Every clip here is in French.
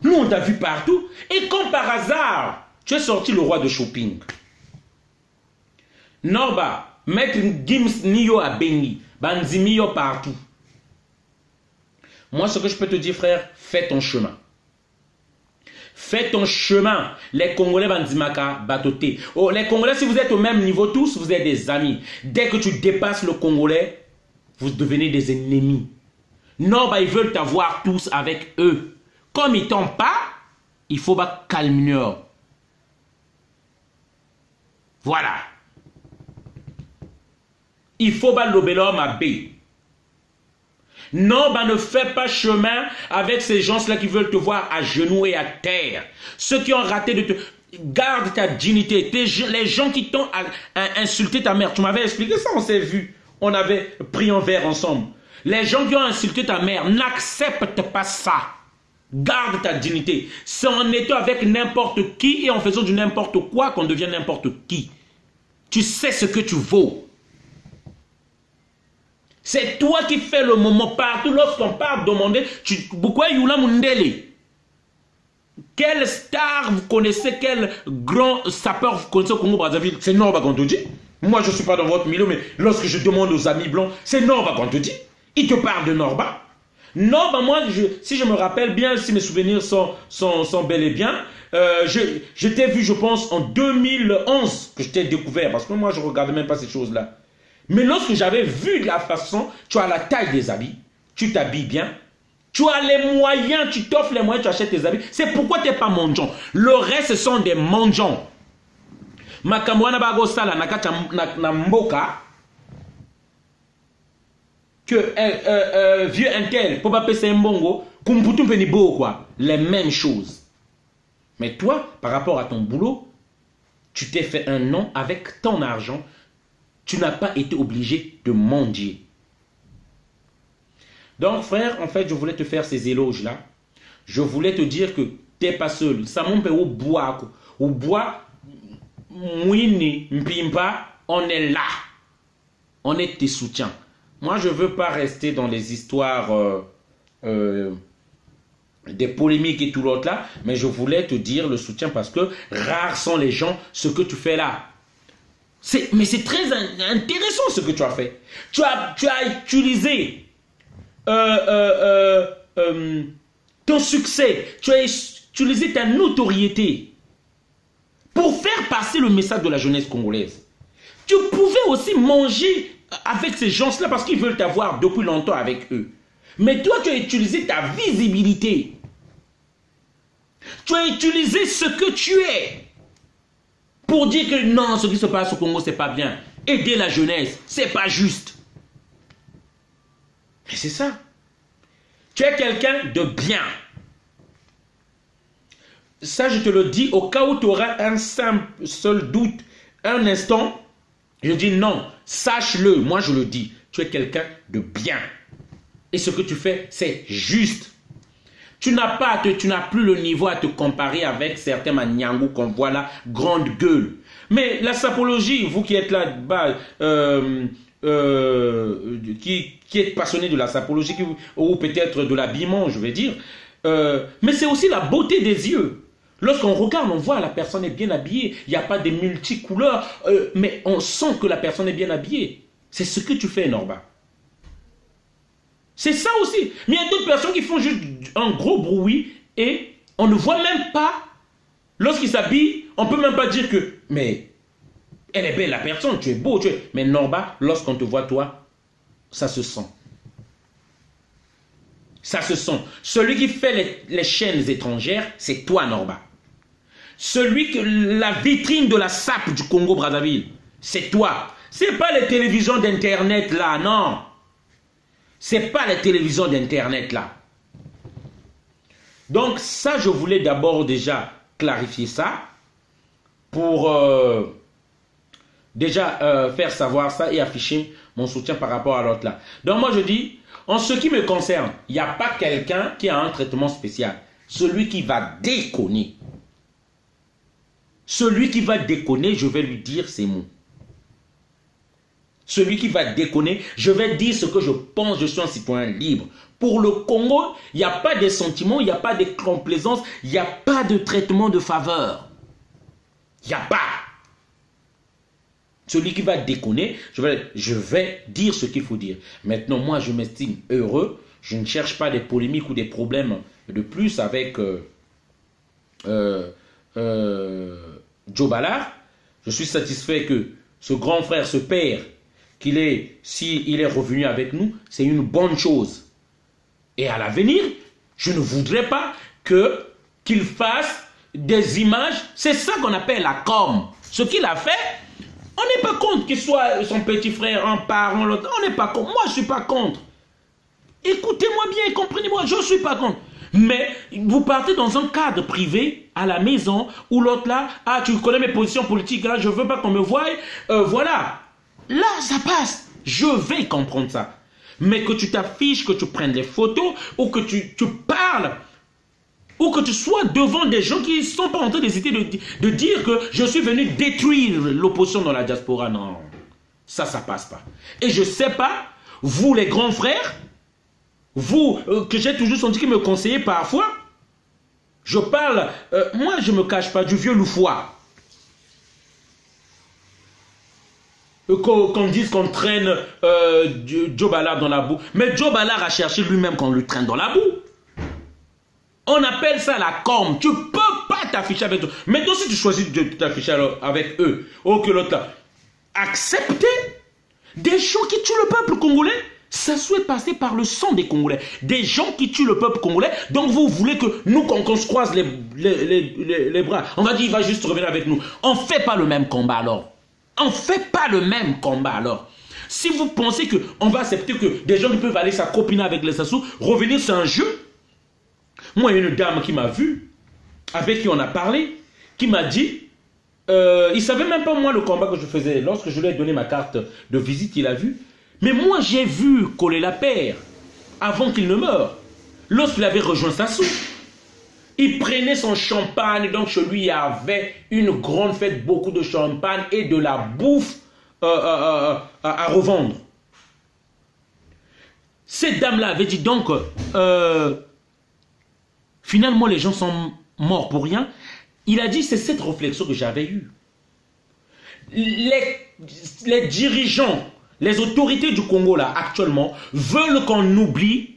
Nous, on t'a vu partout. Et comme par hasard, tu es sorti le roi de shopping. Norba, Maître Gims Niyo à Bengi, Banzimiyo partout. Moi, ce que je peux te dire, frère, fais ton chemin. Fais ton chemin. Les Congolais Banzimaka, Batoté. Oh, les Congolais, si vous êtes au même niveau tous, vous êtes des amis. Dès que tu dépasses le Congolais, vous devenez des ennemis. Non, bah, ils veulent t'avoir tous avec eux. Comme ils t'ont pas, il faut calmer. Voilà. Il faut l'obélum à B. Non, ne fais pas chemin avec ces gens-là qui veulent te voir à genoux et à terre. Ceux qui ont raté de te... Garde ta dignité. Les gens qui t'ont insulté ta mère. Tu m'avais expliqué ça, on s'est vu. On avait pris un verre ensemble. Les gens qui ont insulté ta mère, n'acceptent pas ça. Garde ta dignité. C'est en étant avec n'importe qui et en faisant du n'importe quoi qu'on devient n'importe qui. Tu sais ce que tu vaux. C'est toi qui fais le moment partout. Lorsqu'on part demander, pourquoi Yula Mundele? Quelle star vous connaissez, quel grand sapeur vous connaissez au Congo-Brazzaville? C'est Norba qu'on te dit. Moi, je ne suis pas dans votre milieu, mais lorsque je demande aux amis blancs, c'est Norba qu'on te dit. Il te parle de Norba. Norba, moi, si je me rappelle bien, si mes souvenirs sont bel et bien, je t'ai vu, je pense, en 2011 que je t'ai découvert, parce que moi, je ne regardais même pas ces choses-là. Mais lorsque j'avais vu de la façon, tu as la taille des habits, tu t'habilles bien, tu as les moyens, tu t'offres les moyens, tu achètes tes habits. C'est pourquoi tu n'es pas mangeant. Le reste, ce sont des mangeants. Makamwana bagosala na mboka que vieux intel, pour pas passer un bongo, kumputum penibo quoi, les mêmes choses. Mais toi, par rapport à ton boulot, tu t'es fait un nom avec ton argent. Tu n'as pas été obligé de mendier. Donc, frère, en fait, je voulais te faire ces éloges-là. Je voulais te dire que tu n'es pas seul. Ça m'en fait au bois. Au bois, mouini, mpimpa, on est là. On est tes soutiens. Moi, je ne veux pas rester dans les histoires des polémiques et tout l'autre là, mais je voulais te dire le soutien parce que rares sont les gens, ce que tu fais là. Mais c'est très intéressant ce que tu as fait. Tu as utilisé ton succès, tu as utilisé ta notoriété pour faire passer le message de la jeunesse congolaise. Tu pouvais aussi manger avec ces gens-là parce qu'ils veulent t'avoir depuis longtemps avec eux. Mais toi, tu as utilisé ta visibilité. Tu as utilisé ce que tu es. Pour dire que non, ce qui se passe au Congo, c'est pas bien. Aider la jeunesse, c'est pas juste. Mais c'est ça. Tu es quelqu'un de bien. Ça, je te le dis, au cas où tu auras un simple, seul doute, un instant, je dis non, sache-le, moi je le dis, tu es quelqu'un de bien. Et ce que tu fais, c'est juste. Tu n'as plus le niveau à te comparer avec certains maniangous qu'on voit là, grande gueule. Mais la sapologie, vous qui êtes là-bas, qui êtes passionné de la sapologie, ou peut-être de l'habillement, je vais dire, mais c'est aussi la beauté des yeux. Lorsqu'on regarde, on voit la personne est bien habillée. Il n'y a pas de multicouleurs, mais on sent que la personne est bien habillée. C'est ce que tu fais, Norba. C'est ça aussi. Mais il y a d'autres personnes qui font juste un gros bruit et on ne voit même pas. Lorsqu'ils s'habillent, on ne peut même pas dire que, mais elle est belle la personne, tu es beau, tu es... Mais Norba, lorsqu'on te voit toi, ça se sent. Ça se sent. Celui qui fait les chaînes étrangères, c'est toi, Norba. Celui que la vitrine de la SAP du Congo-Brazzaville, c'est toi. Ce n'est pas les télévisions d'internet là, non. Ce n'est pas les télévisions d'internet là. Donc ça, je voulais d'abord déjà clarifier ça pour déjà faire savoir ça et afficher mon soutien par rapport à l'autre là. Donc moi je dis, en ce qui me concerne, il n'y a pas quelqu'un qui a un traitement spécial. Celui qui va déconner. Celui qui va déconner, je vais lui dire ces mots. Celui qui va déconner, je vais dire ce que je pense, je suis un citoyen libre. Pour le Congo, il n'y a pas de sentiments, il n'y a pas de complaisance, il n'y a pas de traitement de faveur. Il n'y a pas. Celui qui va déconner, je vais dire ce qu'il faut dire. Maintenant, moi, je m'estime heureux. Je ne cherche pas des polémiques ou des problèmes de plus avec Joe Ballard. Je suis satisfait que ce grand frère, ce père, s'il est revenu avec nous, c'est une bonne chose. Et à l'avenir, je ne voudrais pas qu'il fasse des images. C'est ça qu'on appelle la com. Ce qu'il a fait, on n'est pas contre qu'il soit son petit frère, un parent, l'autre. On n'est pas contre. Moi, je ne suis pas contre. Écoutez-moi bien, comprenez-moi, je ne suis pas contre. Mais vous partez dans un cadre privé, à la maison, où l'autre là, ah, tu connais mes positions politiques, là, je ne veux pas qu'on me voie, voilà. Là, ça passe. Je vais comprendre ça. Mais que tu t'affiches, que tu prennes des photos, ou que tu parles, ou que tu sois devant des gens qui ne sont pas en train d'hésiter de dire que je suis venu détruire l'opposition dans la diaspora. Non, ça passe pas. Et je ne sais pas, vous les grands frères, vous que j'ai toujours senti qui me conseillez parfois, je parle, moi je ne me cache pas du vieux Loufoua. Qu'on dise qu'on traîne Joe Ballard dans la boue. Mais Joe Ballard a cherché lui-même qu'on le traîne dans la boue. On appelle ça la com. Tu ne peux pas t'afficher avec eux. Maintenant, si tu choisis de t'afficher avec eux, ou que l'autre là, accepter des gens qui tuent le peuple congolais, ça souhaite passer par le sang des Congolais. Des gens qui tuent le peuple congolais. Donc vous voulez que nous, qu'on se croise les bras, on va dire, il va juste revenir avec nous. On ne fait pas le même combat alors. On ne fait pas le même combat alors. Si vous pensez qu'on va accepter que des gens qui peuvent aller s'accopiner avec les Sassou, revenir sur un jeu. Moi, il y a une dame qui m'a vu, avec qui on a parlé, qui m'a dit, il ne savait même pas moi le combat que je faisais. Lorsque je lui ai donné ma carte de visite, il a vu. Mais moi, j'ai vu Kolela Père, avant qu'il ne meure, lorsqu'il avait rejoint Sassou. Il prenait son champagne, donc chez lui il y avait une grande fête, beaucoup de champagne et de la bouffe à revendre. Cette dame-là avait dit donc, finalement les gens sont morts pour rien. Il a dit, c'est cette réflexion que j'avais eue. Les dirigeants, les autorités du Congo là actuellement veulent qu'on oublie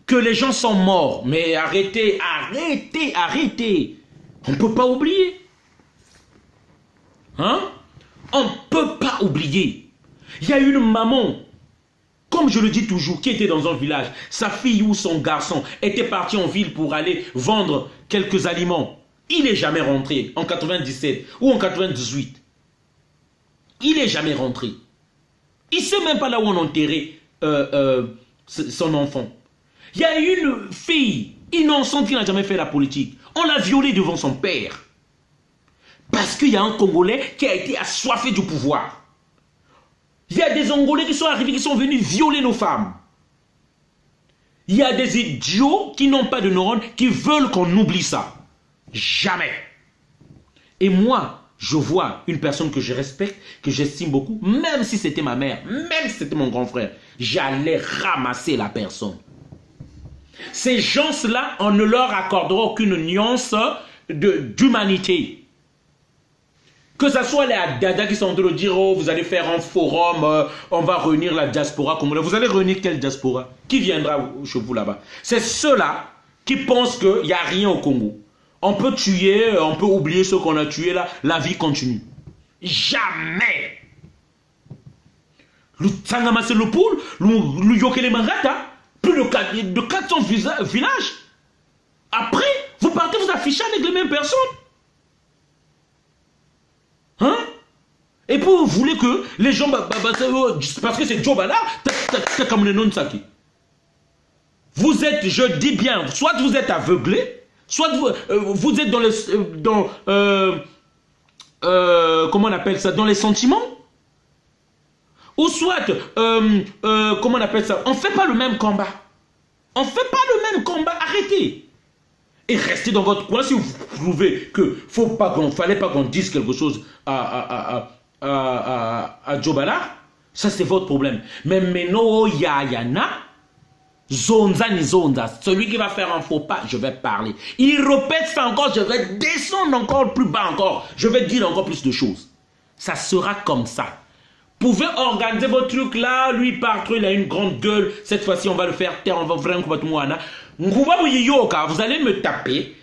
que les gens sont morts. Mais arrêtez, arrêtez, arrêtez. On ne peut pas oublier. Hein? On ne peut pas oublier. Il y a une maman, comme je le dis toujours, qui était dans un village. Sa fille ou son garçon était parti en ville pour aller vendre quelques aliments. Il n'est jamais rentré en 97 ou en 98. Il n'est jamais rentré. Il ne sait même pas là où on a enterré son enfant. Il y a une fille innocente qui n'a jamais fait la politique. On l'a violée devant son père. Parce qu'il y a un Congolais qui a été assoiffé du pouvoir. Il y a des Angolais qui sont arrivés, qui sont venus violer nos femmes. Il y a des idiots qui n'ont pas de neurones, qui veulent qu'on oublie ça. Jamais. Et moi, je vois une personne que je respecte, que j'estime beaucoup, même si c'était ma mère, même si c'était mon grand frère, j'allais ramasser la personne. Ces gens-là, on ne leur accordera aucune nuance d'humanité. Que ce soit les Dada qui sont en train de dire, oh, vous allez faire un forum, on va réunir la diaspora congolaise. Vous allez réunir quelle diaspora? Qui viendra chez vous là-bas? C'est ceux-là qui pensent qu'il n'y a rien au Congo. On peut tuer, on peut oublier ceux qu'on a tués là, la vie continue. Jamais. Le Tsangama c'est le poule, le Yokele Mangata, plus de 400 villages. Après, vous partez vous afficher avec les mêmes personnes. Hein? Et puis vous voulez que les gens, parce que c'est Joe Ballard, c'est comme le nom de Saki. Vous êtes, je dis bien, soit vous êtes aveuglé, soit vous êtes comment on appelle ça, dans les sentiments, ou soit, comment on appelle ça, on ne fait pas le même combat. On ne fait pas le même combat, arrêtez. Et restez dans votre coin si vous trouvez que fallait pas qu'on dise quelque chose à Joe Ballard. Ça, c'est votre problème. Mais maintenant, yana, zonza ni zonza. Celui qui va faire un faux pas, je vais parler. Il répète ça encore, je vais descendre encore plus bas encore. Je vais dire encore plus de choses. Ça sera comme ça. Vous pouvez organiser votre truc là, lui par trop, il a une grande gueule. Cette fois-ci, on va le faire taire, on va vraiment combattre moi. Vous allez me taper.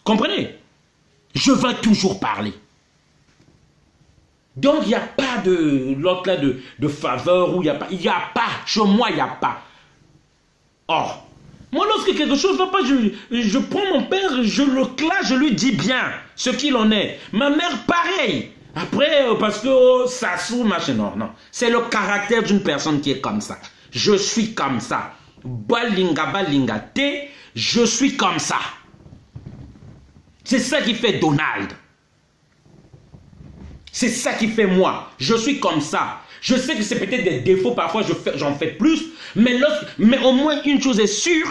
Comprenez? Je vais toujours parler. Donc, il n'y a pas de l'autre là de faveur ou il n'y a pas. Il n'y a pas. Chez moi, il n'y a pas. Or, moi, lorsque quelque chose ne va pas, je prends mon père, je le classe, je lui dis bien ce qu'il en est. Ma mère, pareil. Après, parce que ça sous machin, non, non. C'est le caractère d'une personne qui est comme ça. Je suis comme ça. Balinga, balinga, té, je suis comme ça. C'est ça qui fait Donald. C'est ça qui fait moi. Je suis comme ça. Je sais que c'est peut-être des défauts, parfois j'en fais plus, mais au moins une chose est sûre,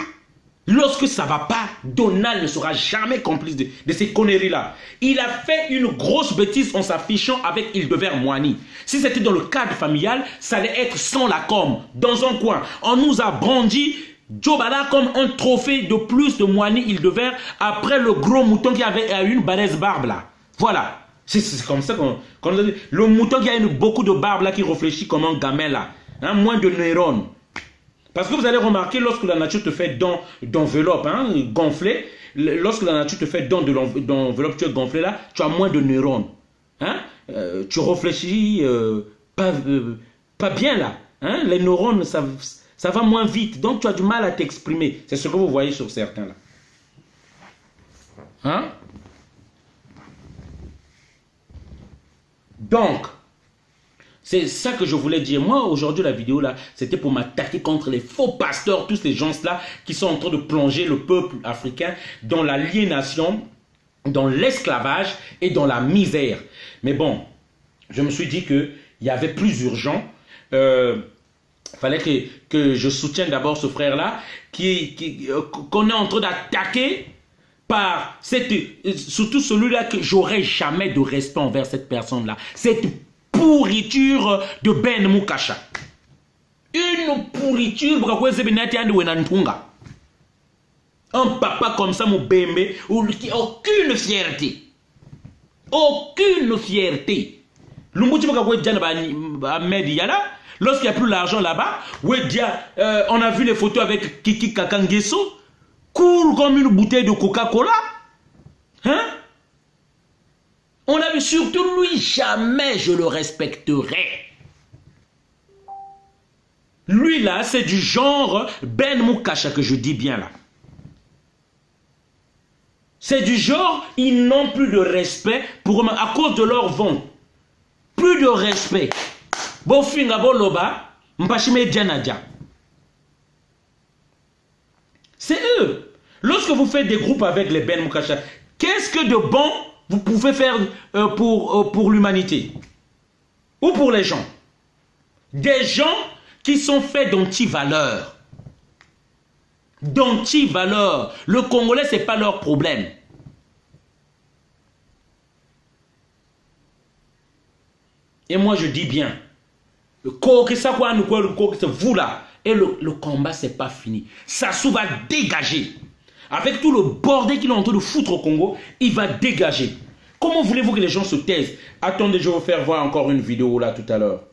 lorsque ça ne va pas, Donald ne sera jamais complice de ces conneries-là. Il a fait une grosse bêtise en s'affichant avec Hildebert-Moigny. Si c'était dans le cadre familial, ça allait être sans la com, dans un coin. On nous a brandi Djobala comme un trophée de plus de Moigny-Hildebert après le gros mouton qui avait une balèze barbe là. Voilà. C'est comme ça qu'on dit. Le mouton qui a beaucoup de barbe là, qui réfléchit comme un gamin là. Hein, moins de neurones. Parce que vous allez remarquer, lorsque la nature te fait don d'enveloppe gonflée, lorsque la nature te fait don d'enveloppe tu es gonflé là, tu as moins de neurones. Hein? Tu réfléchis pas bien là. Hein? Les neurones, ça va moins vite. Donc tu as du mal à t'exprimer. C'est ce que vous voyez sur certains là. Hein? Donc, c'est ça que je voulais dire. Moi, aujourd'hui, la vidéo là, c'était pour m'attaquer contre les faux pasteurs, tous ces gens-là qui sont en train de plonger le peuple africain dans l'aliénation, dans l'esclavage et dans la misère. Mais bon, je me suis dit qu'il y avait plus urgent. Fallait que je soutienne d'abord ce frère-là, qu'on est en train d'attaquer par surtout celui-là que j'aurais jamais de respect envers cette personne-là. Cette pourriture de Ben Mukasha. Une pourriture, un papa comme ça, mon bébé, aucune fierté. Aucune fierté. Lorsqu'il n'y a plus l'argent là-bas, on a vu les photos avec Kiki Kakangeso, court comme une bouteille de Coca-Cola. Hein? On a vu surtout lui, jamais je le respecterai. Lui là, c'est du genre Ben Mukasha que je dis bien là. C'est du genre, ils n'ont plus de respect pour eux à cause de leur vent. Plus de respect. Bofinga boloba, mpashime djanadja. C'est eux. Lorsque vous faites des groupes avec les Ben Mukasha, qu'est-ce que de bon vous pouvez faire pour l'humanité? Ou pour les gens? Des gens qui sont faits d'anti-valeurs. D'anti-valeurs. Le Congolais, ce n'est pas leur problème. Et moi, je dis bien, c'est vous là. Et le combat, ce n'est pas fini. Sassou va dégager. Avec tout le bordel qu'il est en train de foutre au Congo, il va dégager. Comment voulez-vous que les gens se taisent? Attendez, je vais vous faire voir encore une vidéo là tout à l'heure.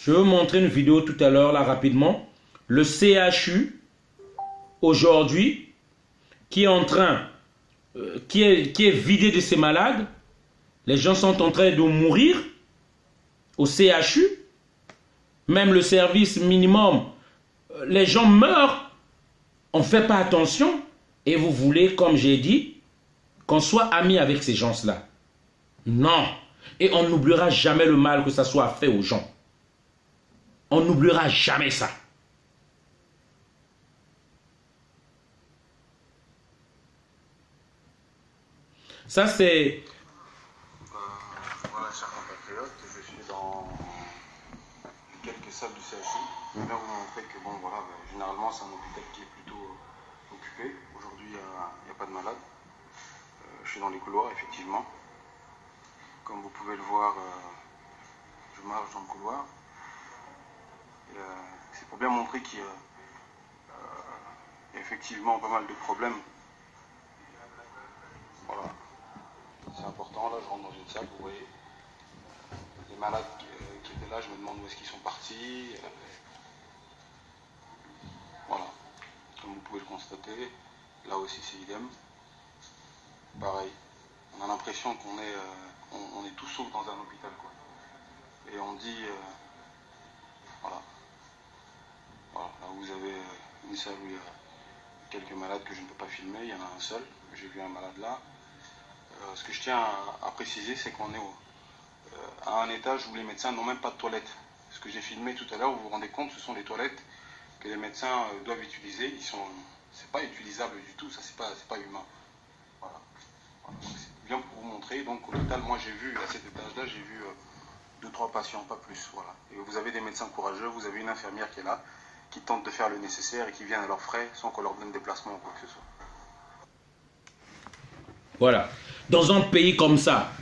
Je vais vous montrer une vidéo tout à l'heure, là, rapidement. Le CHU, aujourd'hui, qui est en train, qui est vidé de ses malades. Les gens sont en train de mourir au CHU. Même le service minimum, les gens meurent. On ne fait pas attention. Et vous voulez, comme j'ai dit, qu'on soit amis avec ces gens-là. Non. Et on n'oubliera jamais le mal que ça soit fait aux gens. On n'oubliera jamais ça. Ça, c'est... Voilà, chers compatriotes, je suis dans quelques salles du CHU. Je viens vous montrer que, bon, voilà, généralement, c'est un hôpital qui est plutôt occupé. Aujourd'hui, il n'y a pas de malade. Je suis dans les couloirs, effectivement. Comme vous pouvez le voir, je marche dans le couloir. C'est pour bien montrer qu'il y a effectivement pas mal de problèmes. Voilà. C'est important, là je rentre dans une salle, vous voyez, les malades qui étaient là, je me demande où est-ce qu'ils sont partis. Voilà, comme vous pouvez le constater, là aussi c'est idem. Pareil, on a l'impression qu'on est, on est tout sauf dans un hôpital, quoi. Et on dit, voilà, là vous avez une salle où il y a quelques malades que je ne peux pas filmer, il y en a un seul, j'ai vu un malade là. Ce que je tiens à préciser, c'est qu'on est à un étage où les médecins n'ont même pas de toilettes. Ce que j'ai filmé tout à l'heure, vous vous rendez compte, ce sont les toilettes que les médecins doivent utiliser. C'est pas utilisable du tout, ça c'est pas humain. Voilà. C'est bien pour vous montrer. Donc au total, moi j'ai vu, à cet étage-là, j'ai vu 2-3 patients, pas plus. Voilà. Et vous avez des médecins courageux, vous avez une infirmière qui est là, qui tente de faire le nécessaire et qui vient à leurs frais sans qu'on leur donne déplacement ou quoi que ce soit. Voilà. Dans un pays comme ça,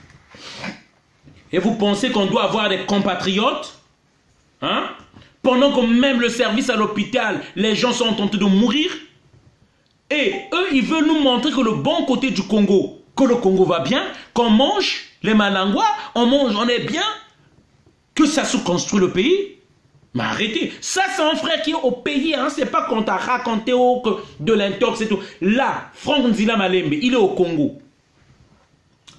et vous pensez qu'on doit avoir des compatriotes, hein? Pendant que même le service à l'hôpital, les gens sont en train de mourir, et eux, ils veulent nous montrer que le bon côté du Congo, que le Congo va bien, qu'on mange les malangouas, on mange, on est bien, que ça se construit le pays. Mais arrêtez, ça c'est un frère qui est au pays, hein? C'est pas qu'on t'a raconté de l'intox et tout. Là, Franck Nzila Malembe, il est au Congo.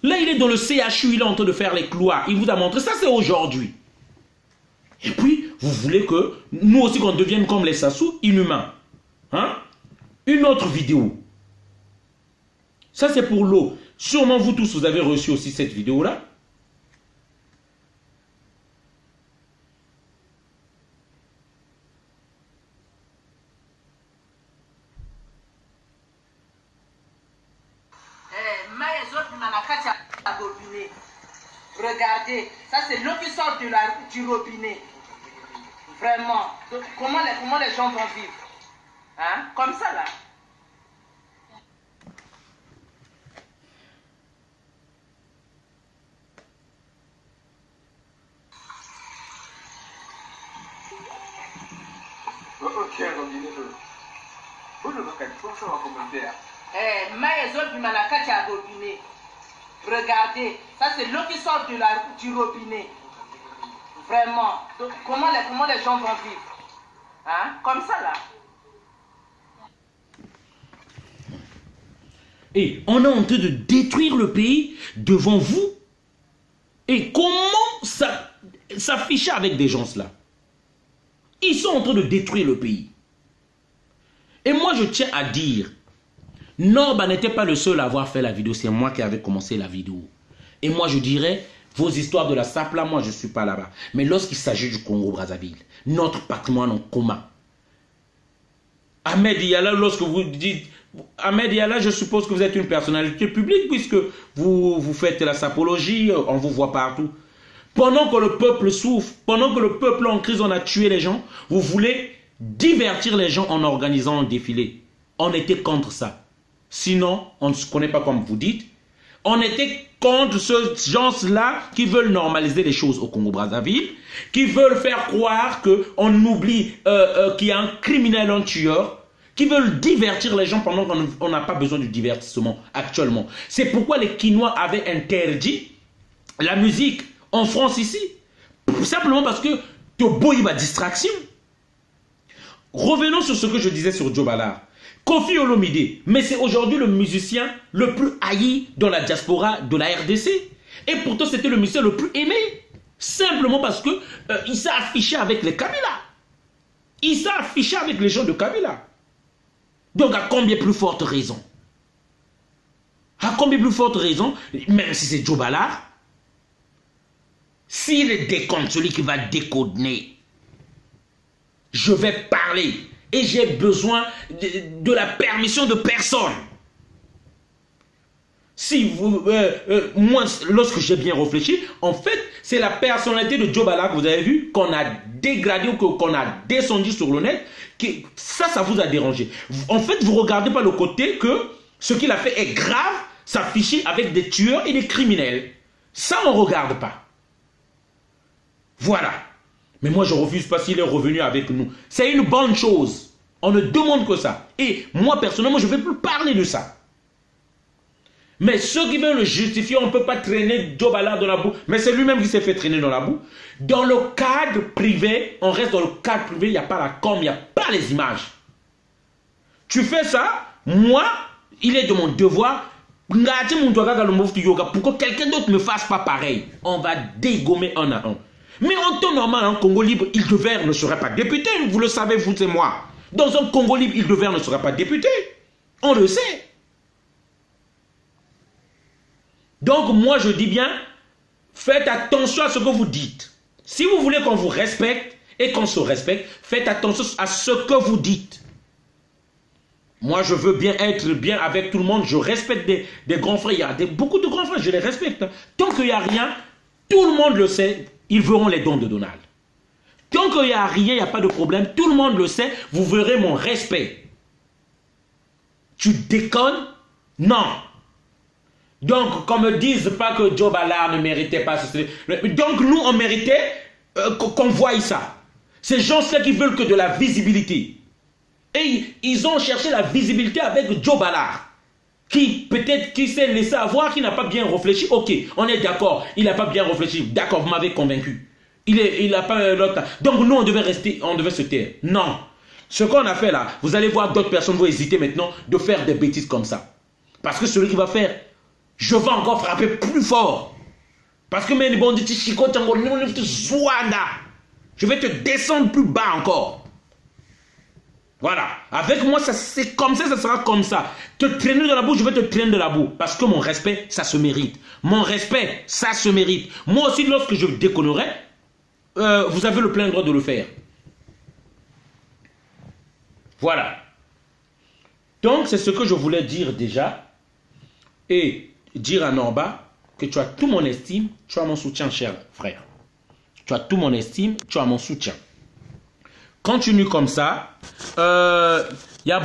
Là, il est dans le CHU, il est en train de faire les couloirs. Il vous a montré ça, c'est aujourd'hui. Et puis, vous voulez que nous aussi, qu'on devienne comme les Sassou, inhumains. Hein? Une autre vidéo. Ça, c'est pour l'eau. Sûrement, vous tous, vous avez reçu aussi cette vidéo-là. Regardez, ça c'est l'eau qui sort du robinet. Vraiment. Donc, comment les gens vont vivre? Hein? Comme ça là. Regardez, ça c'est l'eau qui sort du robinet. Vraiment. Donc, comment les gens vont vivre? Hein? Comme ça là. Et on est en train de détruire le pays devant vous. Et comment ça s'afficher avec des gens là? Ils sont en train de détruire le pays. Et moi je tiens à dire, Norba n'était pas le seul à avoir fait la vidéo, c'est moi qui avais commencé la vidéo. Et moi je dirais, vos histoires de la SAP là, moi je ne suis pas là-bas. Mais lorsqu'il s'agit du Congo-Brazzaville, notre patrimoine en commun. Ahmed Yala, lorsque vous dites, Ahmed Yala, je suppose que vous êtes une personnalité publique puisque vous faites la sapologie, on vous voit partout. Pendant que le peuple souffre, pendant que le peuple est en crise, on a tué les gens, vous voulez divertir les gens en organisant un défilé. On était contre ça. Sinon, on ne se connaît pas comme vous dites. On était contre ce gens-là qui veulent normaliser les choses au Congo-Brazzaville, qui veulent faire croire qu'on oublie qu'il y a un criminel, un tueur, qui veulent divertir les gens pendant qu'on n'a pas besoin du divertissement actuellement. C'est pourquoi les Quinois avaient interdit la musique en France ici. Simplement parce que Tobo, il va distraction. Revenons sur ce que je disais sur Joe Ballard. Kofi Olomide, mais c'est aujourd'hui le musicien le plus haï dans la diaspora de la RDC. Et pourtant, c'était le musicien le plus aimé. Simplement parce que il s'est affiché avec les Kabila. Il s'est affiché avec les gens de Kabila. Donc, à combien plus forte raison? À combien plus forte raison, même si c'est Joe Ballard, S'il déconne, celui qui va déconner, je vais parler. Et j'ai besoin de la permission de personne. Si vous, moi, lorsque j'ai bien réfléchi, en fait, c'est la personnalité de Joe Ballard que vous avez vu, qu'on a dégradé ou qu'on a descendu sur le net, ça vous a dérangé. En fait, vous ne regardez pas le côté que ce qu'il a fait est grave, s'afficher avec des tueurs et des criminels. Ça, on ne regarde pas. Voilà. Mais moi, je refuse pas s'il est revenu avec nous. C'est une bonne chose. On ne demande que ça. Et moi, personnellement, je ne vais plus parler de ça. Mais ceux qui veulent le justifier, on ne peut pas traîner Joe Ballard dans la boue. Mais c'est lui-même qui s'est fait traîner dans la boue. Dans le cadre privé, on reste dans le cadre privé, il n'y a pas la com, il n'y a pas les images. Tu fais ça, moi, il est de mon devoir. Pour que quelqu'un d'autre ne fasse pas pareil. On va dégommer un à un. Mais en temps normal, en Congo libre, Hildeverre ne serait pas député. Vous le savez, vous et moi. Dans un Congo libre, Hildeverre ne serait pas député. On le sait. Donc, moi, je dis bien, faites attention à ce que vous dites. Si vous voulez qu'on vous respecte et qu'on se respecte, faites attention à ce que vous dites. Moi, je veux bien être bien avec tout le monde. Je respecte des grands frères. Il y a beaucoup de grands frères, je les respecte. Tant qu'il n'y a rien, tout le monde le sait, ils verront les dons de Donald. Tant qu'il n'y a rien, il n'y a pas de problème, tout le monde le sait, vous verrez mon respect. Tu déconnes? Non. Donc, qu'on ne me dise pas que Joe Ballard ne méritait pas ceci. Donc, nous, on méritait qu'on voie ça. Ces gens-là qui veulent que de la visibilité. Et ils ont cherché la visibilité avec Joe Ballard. Qui, peut-être, qui s'est laissé avoir, qui n'a pas bien réfléchi. Ok, on est d'accord, il n'a pas bien réfléchi. D'accord, vous m'avez convaincu. Il n'a pas l'autre. Donc, nous, on devait rester, on devait se taire. Non. Ce qu'on a fait là, vous allez voir d'autres personnes vont hésiter maintenant de faire des bêtises comme ça. Parce que celui qui va faire, je vais encore frapper plus fort. Parce que je vais te descendre plus bas encore. Voilà. Avec moi, c'est comme ça sera comme ça. Te traîner dans la boue, je vais te traîner dans la boue. Parce que mon respect, ça se mérite. Mon respect, ça se mérite. Moi aussi, lorsque je déconnerai, vous avez le plein droit de le faire. Voilà. Donc, c'est ce que je voulais dire déjà. Et dire à Norba que tu as tout mon estime, tu as mon soutien, cher frère. Tu as tout mon estime, tu as mon soutien. Continue comme ça.